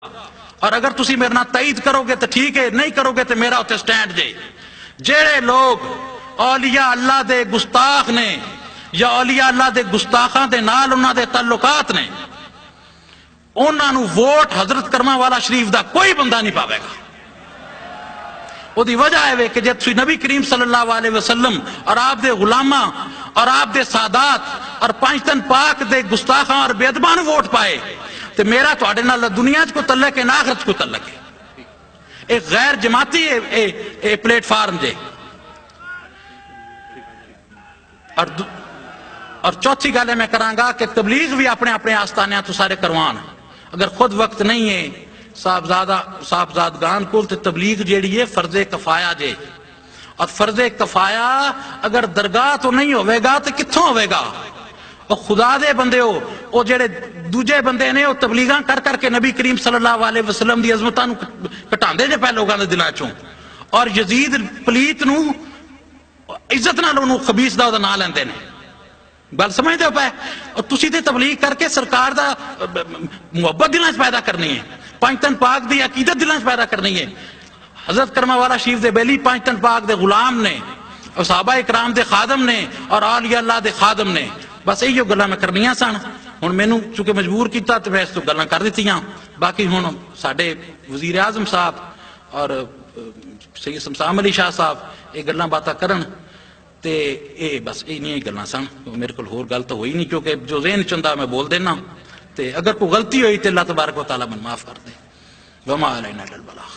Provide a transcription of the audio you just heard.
اور اگر تسی میرے نال تائید کرو گے تو ٹھیک ہے، نہیں کرو گے تو میرا اتنے سٹینڈ جے۔ جہے لوگ اولیاء اللہ دے گستاخ نے یا اولیاء اللہ دے گستاخاں دے نال انہاں دے تعلقات نے، انہاں نو ووٹ حضرت کرما والا شریف دا کوئی بندہ نہیں پاوے گا۔ وہ دی وجہ ہے کہ جب نبی کریم صلی اللہ علیہ وسلم اور آپ دے غلاماں اور آپ دے سادات اور پانچتن پاک دے گستاخاں اور بے ادباں نو ووٹ پائے تو میرا تواڈے نال دنیا چ کو تعلق ہے نہ آخرت کو تعلق ہے۔ ایک غیر جماعتی پلیٹ فارم جے۔ اور چوتھی گل میں کراں گا کہ تبلیغ بھی اپنے اپنے آستانیاں تو سارے کروان، اگر خود وقت نہیں ہے صاحبزادگان کو، تو تبلیغ جیڑی ہے فرض کفایا جے، اور فرض کفایا اگر درگاہ تو نہیں ہوئے گا تو کتھوں ہوئے گا؟ اور خدا دے بندے ہو، وہ جڑے دوجے بندے نے وہ تبلیغاں کر کر کے نبی کریم صلی اللہ علیہ وسلم دی عظمتاں نو کٹاندے جے پے لوگاں دے دلاں چوں، اور یزید پلیت نو عزت نال انہوں خبیث دا نام لیندے نے۔ گل سمجھتے ہو پے؟ اور تسی تے تبلیغ کر کے سرکار دا محبت دلاں چ پیدا کرنی ہے، پانچتن پاک دی عقیدت دلاں چ پیدا کرنی ہے۔ حضرت کرما والا شریف دے بیلی پانچتن پاک دے غلام نے، اور صحابہ اکرام دے خادم نے، اور اولیاء اللہ دے خادم نے۔ بس یہی گلاں میں کرنیاں سن۔ ہن مینوں چونکہ مجبور کیتا تو میں اس تو گلاں کر دتیاں۔ باقی ہن ساڈے وزیر اعظم صاحب اور سید شمسام علی شاہ صاحب یہ گلاں باتاں کرن تے اے بس انہی گلاں سن، میرے کول ہور گل تو ہوئی نہیں، کیونکہ جو ذہن چندا میں بول دینا، تے اگر کوئی غلطی ہوئی تے اللہ تبارک و تعالیٰ من معاف کر دے۔ وما علینا الا البلاغ۔